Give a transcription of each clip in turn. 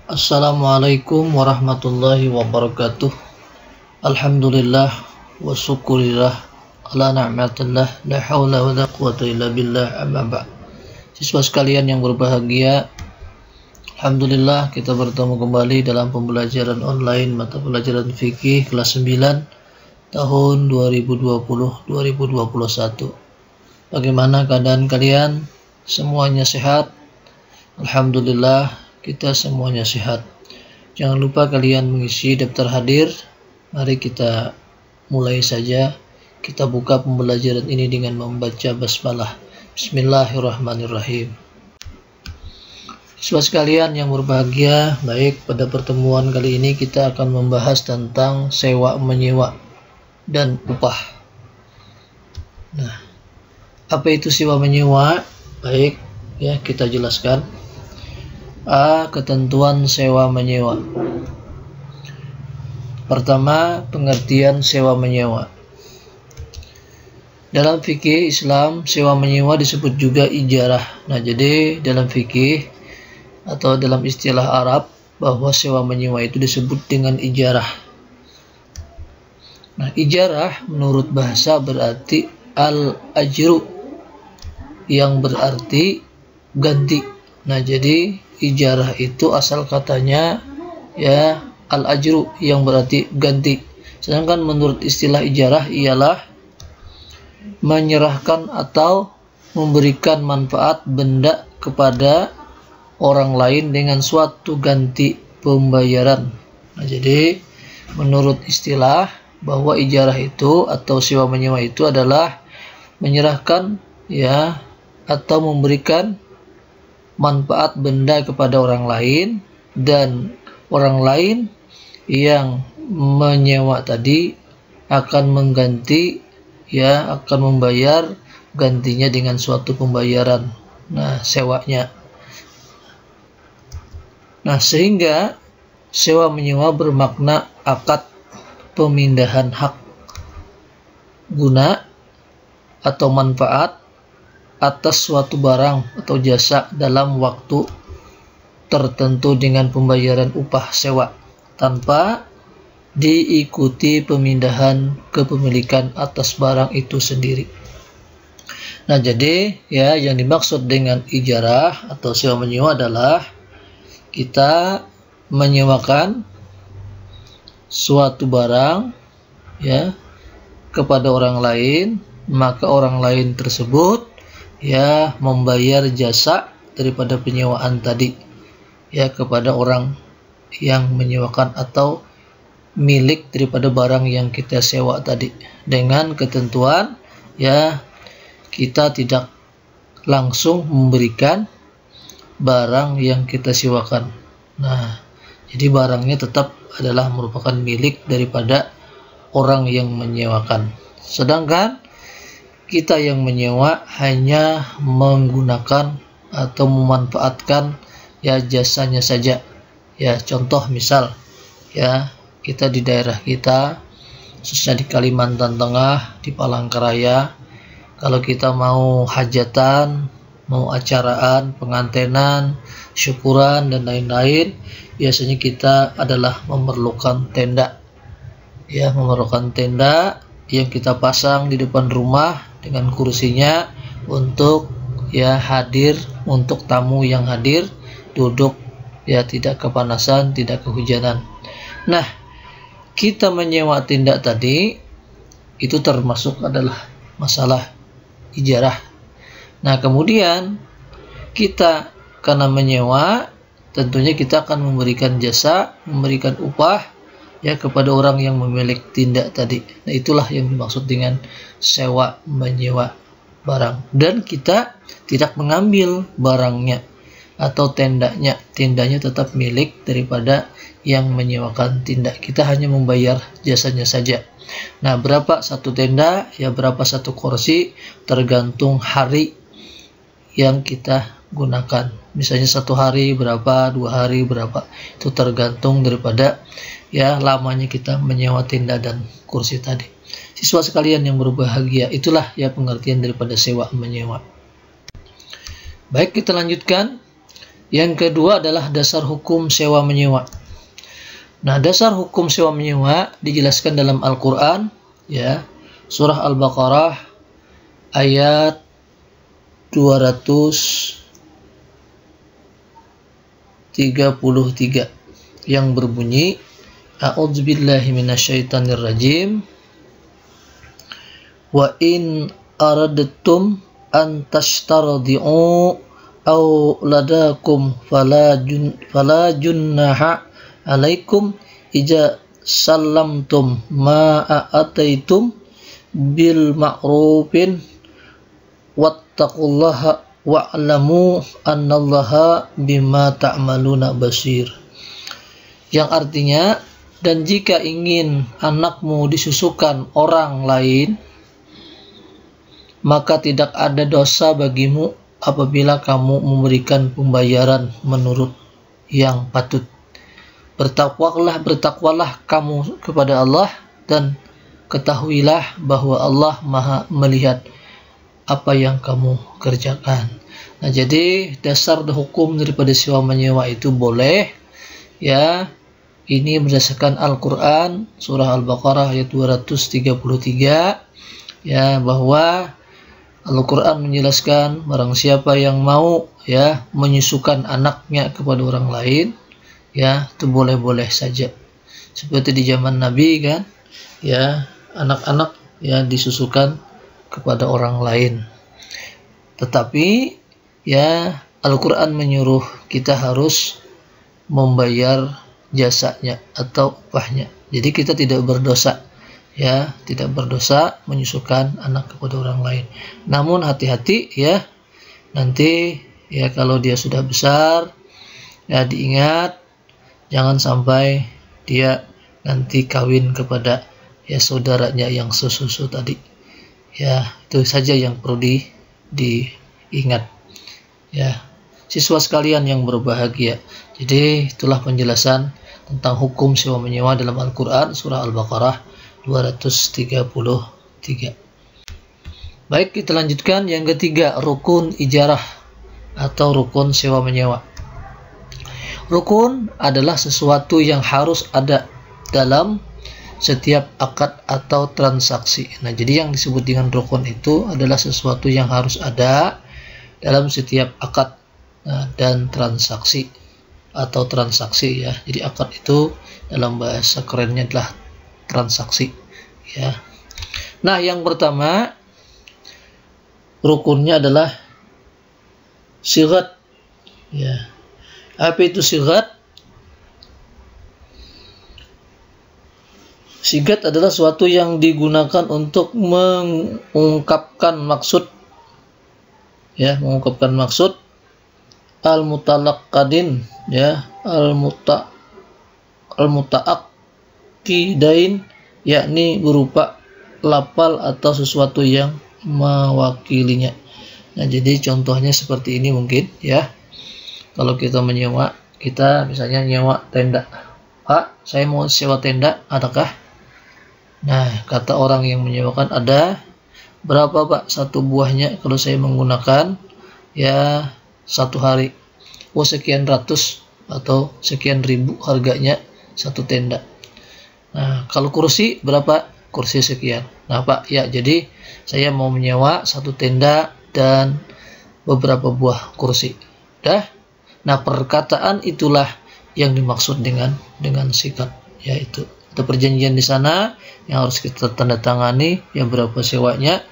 Assalamualaikum warahmatullahi wabarakatuh. Alhamdulillah wa syukurillah ala ni'matillah la haula wa la quwata illa billah, amma ba'd. Siswa sekalian yang berbahagia, alhamdulillah kita bertemu kembali dalam pembelajaran online mata pelajaran fikih kelas 9 tahun 2020-2021. Bagaimana keadaan kalian? Semuanya sehat? Alhamdulillah, kita semuanya sehat. Jangan lupa kalian mengisi daftar hadir. Mari kita mulai saja. Kita buka pembelajaran ini dengan membaca basmalah. Bismillahirrahmanirrahim. Siswa sekalian yang berbahagia, baik, pada pertemuan kali ini kita akan membahas tentang sewa menyewa dan upah. Nah, apa itu sewa menyewa? Baik, ya, kita jelaskan. A. Ketentuan sewa menyewa. Pertama, pengertian sewa menyewa. Dalam fikih Islam, sewa menyewa disebut juga ijarah. Nah, jadi dalam fikih atau dalam istilah Arab, bahwa sewa menyewa itu disebut dengan ijarah. Nah, ijarah menurut bahasa berarti al-ajru, yang berarti ganti. Nah, jadi ijarah itu asal katanya ya al-ajru, yang berarti ganti. Sedangkan menurut istilah ijarah ialah menyerahkan atau memberikan manfaat benda kepada orang lain dengan suatu ganti pembayaran. Nah, jadi menurut istilah bahwa ijarah itu atau sewa menyewa itu adalah menyerahkan ya atau memberikan manfaat benda kepada orang lain, dan orang lain yang menyewa tadi akan mengganti ya, akan membayar gantinya dengan suatu pembayaran. Nah, sewanya. Nah, sehingga sewa menyewa bermakna akad pemindahan hak guna atau manfaat atas suatu barang atau jasa dalam waktu tertentu dengan pembayaran upah sewa tanpa diikuti pemindahan kepemilikan atas barang itu sendiri. Nah, jadi ya, yang dimaksud dengan ijarah atau sewa menyewa adalah kita menyewakan suatu barang ya kepada orang lain, maka orang lain tersebut ya membayar jasa daripada penyewaan tadi ya kepada orang yang menyewakan atau milik daripada barang yang kita sewa tadi, dengan ketentuan ya kita tidak langsung memberikan barang yang kita sewakan. Nah, jadi barangnya tetap adalah merupakan milik daripada orang yang menyewakan, sedangkan kita yang menyewa hanya menggunakan atau memanfaatkan ya jasanya saja. Ya, contoh misal ya, kita di daerah kita, khususnya di Kalimantan Tengah, di Palangkaraya, kalau kita mau hajatan, mau acaraan, pengantenan, syukuran dan lain-lain, biasanya kita adalah memerlukan tenda. Ya, memerlukan tenda yang kita pasang di depan rumah dengan kursinya untuk ya hadir, untuk tamu yang hadir duduk ya tidak kepanasan, tidak kehujanan. Nah, kita menyewa tenda tadi itu termasuk adalah masalah ijarah. Nah, kemudian kita karena menyewa, tentunya kita akan memberikan jasa, memberikan upah ya kepada orang yang memiliki tenda tadi. Nah, itulah yang dimaksud dengan sewa menyewa barang. Dan kita tidak mengambil barangnya atau tendanya. Tendanya tetap milik daripada yang menyewakan tenda. Kita hanya membayar jasanya saja. Nah, berapa satu tenda? Ya, berapa satu kursi? Tergantung hari yang kita gunakan. Misalnya 1 hari berapa, 2 hari berapa. Itu tergantung daripada ya lamanya kita menyewa tenda dan kursi tadi. Siswa sekalian yang berbahagia, itulah ya pengertian daripada sewa menyewa. Baik, kita lanjutkan. Yang kedua adalah dasar hukum sewa menyewa. Nah, dasar hukum sewa menyewa dijelaskan dalam Al-Qur'an, ya. Surah Al-Baqarah ayat 233 yang berbunyi, A'udzubillahi minasyaitonirrajim. Wa in aradtum an tashtardi'u auladakum fala junnaha alaikum ija sallamtum ma ataitum bil ma'rufin wattaqullaha wa'lamu annallaha bima ta'maluna basir. Yang artinya, dan jika ingin anakmu disusukan orang lain, maka tidak ada dosa bagimu apabila kamu memberikan pembayaran menurut yang patut. Bertakwalah kamu kepada Allah, dan ketahuilah bahwa Allah Maha melihat apa yang kamu kerjakan. Nah, jadi dasar hukum daripada sewa menyewa itu boleh, ya. Ini berdasarkan Al-Qur'an surah Al-Baqarah ayat 233, ya, bahwa Al-Qur'an menjelaskan barang siapa yang mau, ya, menyusukan anaknya kepada orang lain, ya, itu boleh-boleh saja. Seperti di zaman Nabi, kan, ya, anak-anak, ya, disusukan kepada orang lain. Tetapi, ya, Al-Qur'an menyuruh kita harus membayar jasanya atau upahnya. Jadi kita tidak berdosa, ya, tidak berdosa menyusukan anak kepada orang lain. Namun hati-hati, ya, nanti, ya, kalau dia sudah besar, ya, diingat jangan sampai dia nanti kawin kepada, ya, saudaranya yang sesusu tadi. Ya, itu saja yang perlu diingat, ya, siswa sekalian yang berbahagia. Jadi itulah penjelasan tentang hukum sewa menyewa dalam Al-Qur'an surah Al-Baqarah 233. Baik, kita lanjutkan yang ketiga, rukun ijarah atau rukun sewa menyewa. Rukun adalah sesuatu yang harus ada dalam setiap akad atau transaksi. Nah, jadi yang disebut dengan rukun itu adalah sesuatu yang harus ada dalam setiap akad, dan transaksi atau transaksi, ya. Jadi akad itu dalam bahasa kerennya adalah transaksi, ya. Nah, yang pertama rukunnya adalah sighat, ya. Apa itu sighat? Sighat adalah suatu yang digunakan untuk mengungkapkan maksud, ya, mengungkapkan maksud al-mutalaqqadin, ya, al-muta'aqqidain, yakni berupa lafal atau sesuatu yang mewakilinya. Nah, jadi contohnya seperti ini mungkin, ya. Kalau kita menyewa, kita misalnya nyewa tenda. Pak, saya mau sewa tenda, adakah? Nah, kata orang yang menyewakan, ada. Berapa, Pak, satu buahnya kalau saya menggunakan, ya, 1 hari? Oh, sekian ratus atau sekian ribu harganya satu tenda. Nah, kalau kursi berapa? Kursi sekian. Nah, Pak, ya, jadi saya mau menyewa satu tenda dan beberapa buah kursi. Dah. Nah, perkataan itulah yang dimaksud dengan sikat, yaitu ada perjanjian di sana yang harus kita tanda tangani, yang berapa sewanya,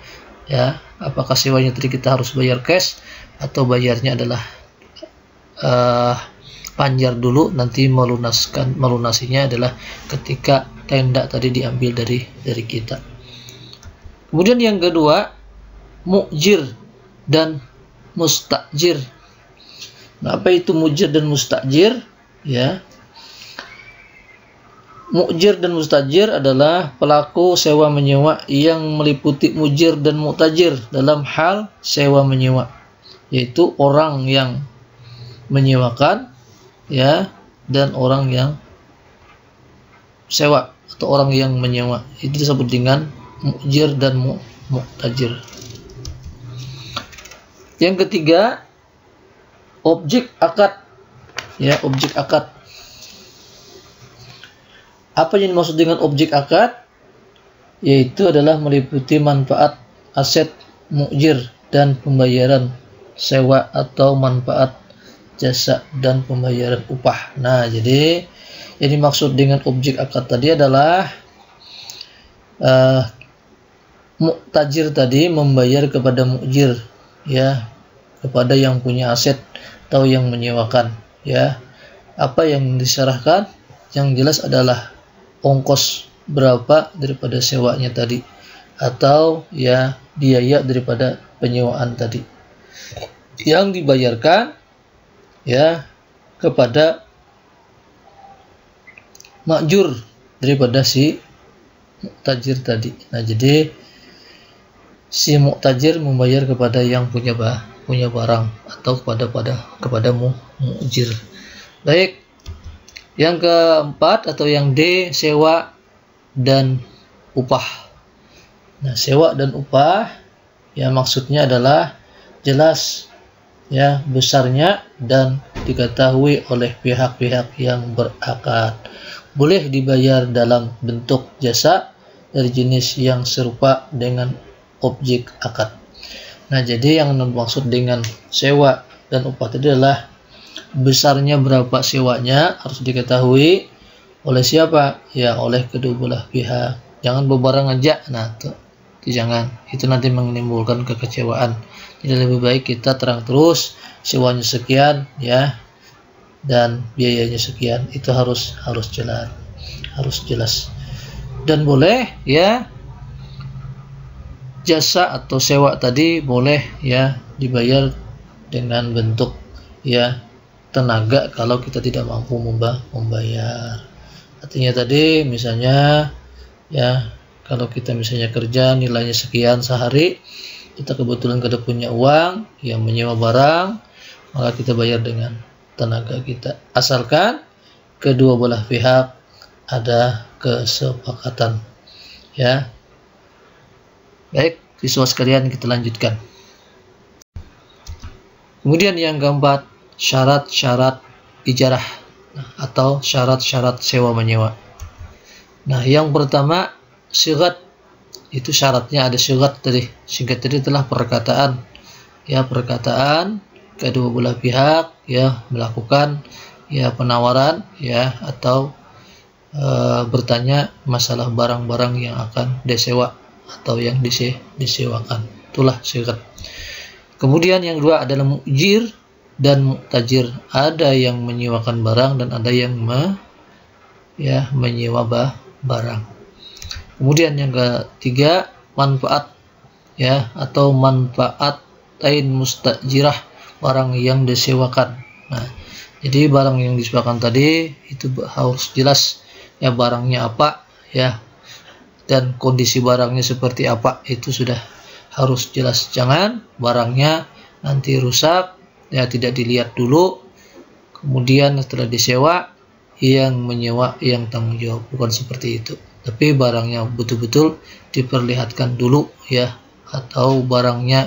ya. Apakah sewanya tadi kita harus bayar cash atau bayarnya adalah panjar dulu, nanti melunasinya adalah ketika tenda tadi diambil dari kita. Kemudian yang kedua, mu'jir dan mustajir. Nah, apa itu mu'jir dan mustajir? Ya, mu'jir dan mustajir adalah pelaku sewa menyewa yang meliputi mu'jir dan mu'tajir dalam hal sewa menyewa, yaitu orang yang menyewakan, ya, dan orang yang sewa atau orang yang menyewa. Itu disebut dengan mu'jir dan mu'tajir. Yang ketiga, objek akad ya objek akad. Apa yang dimaksud dengan objek akad? Yaitu adalah meliputi manfaat, aset, mu'jir, dan pembayaran sewa atau manfaat jasa dan pembayaran upah. Nah, jadi yang dimaksud dengan objek akad tadi adalah mu'tajir tadi membayar kepada mu'jir, ya, kepada yang punya aset atau yang menyewakan, ya. Apa yang diserahkan? Yang jelas adalah ongkos berapa daripada sewanya tadi, atau ya biaya daripada penyewaan tadi yang dibayarkan ya kepada makjur daripada si mu'tajir tadi. Nah, jadi si mu'tajir membayar kepada yang punya barang atau kepada mu'jir. Baik. Yang keempat atau yang D, sewa dan upah. Nah, sewa dan upah ya maksudnya adalah jelas ya besarnya dan diketahui oleh pihak-pihak yang berakad. Boleh dibayar dalam bentuk jasa dari jenis yang serupa dengan objek akad. Nah, jadi yang dimaksud dengan sewa dan upah itu adalah besarnya berapa sewanya harus diketahui oleh siapa? Ya, oleh kedua belah pihak. Jangan bebarang aja. Nah, itu jangan. Itu nanti menimbulkan kekecewaan. Jadi lebih baik kita terang terus sewanya sekian ya dan biayanya sekian. Itu harus jelas. Harus jelas. Dan boleh ya jasa atau sewa tadi boleh ya dibayar dengan bentuk ya tenaga kalau kita tidak mampu membayar. Artinya tadi misalnya ya kalau kita misalnya kerja nilainya sekian sehari, kita kebetulan kada punya uang yang menyewa barang, maka kita bayar dengan tenaga kita. Asalkan kedua belah pihak ada kesepakatan. Ya. Baik, siswa sekalian kita lanjutkan. Kemudian yang keempat, syarat-syarat ijarah atau syarat-syarat sewa menyewa. Nah, yang pertama syigat, itu syaratnya ada syigat tadi. Syigat tadi telah perkataan. Ya, perkataan kedua belah pihak ya melakukan ya penawaran ya atau bertanya masalah barang-barang yang akan disewa atau yang disewakan. Itulah syigat. Kemudian yang kedua adalah mu'jir dan mu'tajir. Ada yang menyewakan barang dan ada yang menyewa barang. Kemudian yang ketiga manfaat ya atau manfaatain mustajirah, barang yang disewakan. Nah, jadi barang yang disewakan tadi itu harus jelas ya barangnya apa ya dan kondisi barangnya seperti apa, itu sudah harus jelas. Jangan barangnya nanti rusak ya tidak dilihat dulu, kemudian setelah disewa yang menyewa yang tanggung jawab. Bukan seperti itu, tapi barangnya betul-betul diperlihatkan dulu ya, atau barangnya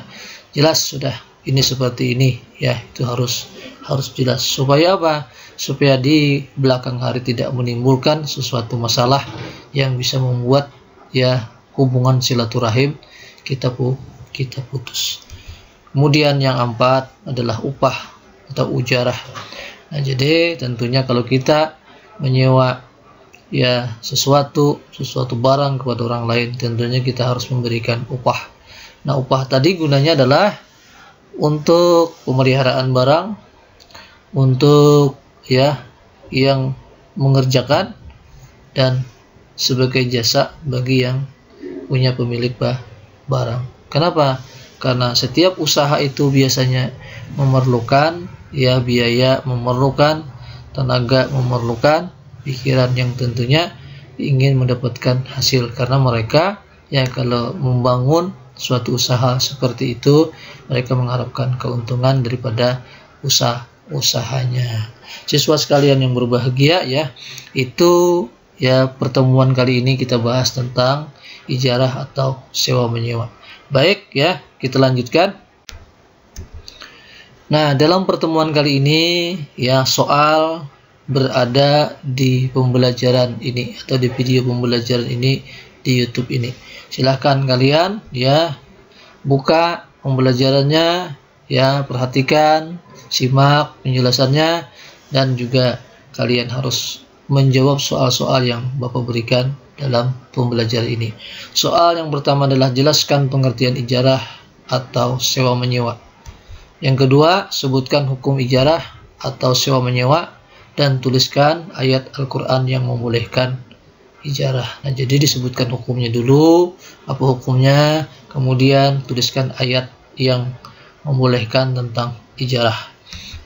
jelas sudah ini seperti ini ya, itu harus jelas. Supaya apa? Supaya di belakang hari tidak menimbulkan sesuatu masalah yang bisa membuat ya hubungan silaturahim kita putus. Kemudian yang keempat adalah upah atau ujarah. Nah, jadi tentunya kalau kita menyewa ya sesuatu barang kepada orang lain, tentunya kita harus memberikan upah. Nah, upah tadi gunanya adalah untuk pemeliharaan barang, untuk ya yang mengerjakan, dan sebagai jasa bagi yang punya pemilik barang. Kenapa? Karena setiap usaha itu biasanya memerlukan ya biaya, memerlukan tenaga, memerlukan pikiran yang tentunya ingin mendapatkan hasil. Karena mereka ya kalau membangun suatu usaha seperti itu, mereka mengharapkan keuntungan daripada usahanya. Siswa sekalian yang berbahagia ya, itu ya pertemuan kali ini kita bahas tentang ijarah atau sewa menyewa. Baik ya, kita lanjutkan. Nah, dalam pertemuan kali ini ya soal berada di pembelajaran ini atau di video pembelajaran ini di YouTube ini. Silahkan kalian ya buka pembelajarannya ya, perhatikan, simak penjelasannya, dan juga kalian harus menjawab soal-soal yang Bapak berikan dalam pembelajaran ini. Soal yang pertama adalah jelaskan pengertian ijarah atau sewa menyewa. Yang kedua, sebutkan hukum ijarah atau sewa menyewa dan tuliskan ayat Al-Quran yang membolehkan ijarah. Nah, jadi disebutkan hukumnya dulu, apa hukumnya, kemudian tuliskan ayat yang membolehkan tentang ijarah.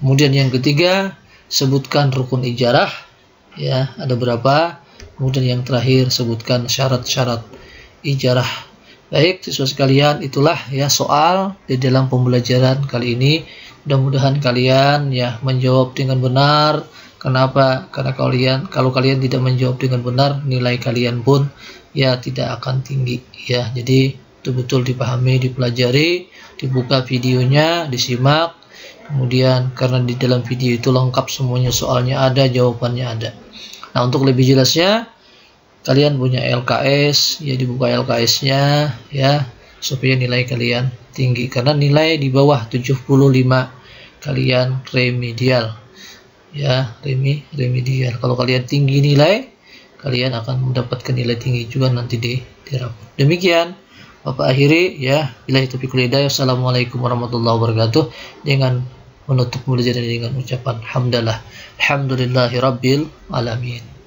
Kemudian yang ketiga, sebutkan rukun ijarah, ya, ada berapa. Kemudian yang terakhir, sebutkan syarat-syarat ijarah. Baik, siswa sekalian, itulah ya soal di dalam pembelajaran kali ini. Mudah-mudahan kalian ya menjawab dengan benar. Kenapa? Karena kalau kalian tidak menjawab dengan benar, nilai kalian pun ya tidak akan tinggi ya. Jadi betul-betul dipahami, dipelajari, dibuka videonya, disimak. Kemudian karena di dalam video itu lengkap semuanya, soalnya ada, jawabannya ada. Nah, untuk lebih jelasnya kalian punya LKS ya, dibuka LKS-nya ya supaya nilai kalian tinggi, karena nilai di bawah 75 kalian remedial ya, remedial. Kalau kalian tinggi nilai, kalian akan mendapatkan nilai tinggi juga nanti di rapor. Demikian Bapak akhiri ya, billahi taufiq wal hidayah. Assalamualaikum warahmatullahi wabarakatuh. Dengan menutup pembelajaran dengan ucapan hamdalah, alhamdulillahirabbil alamin.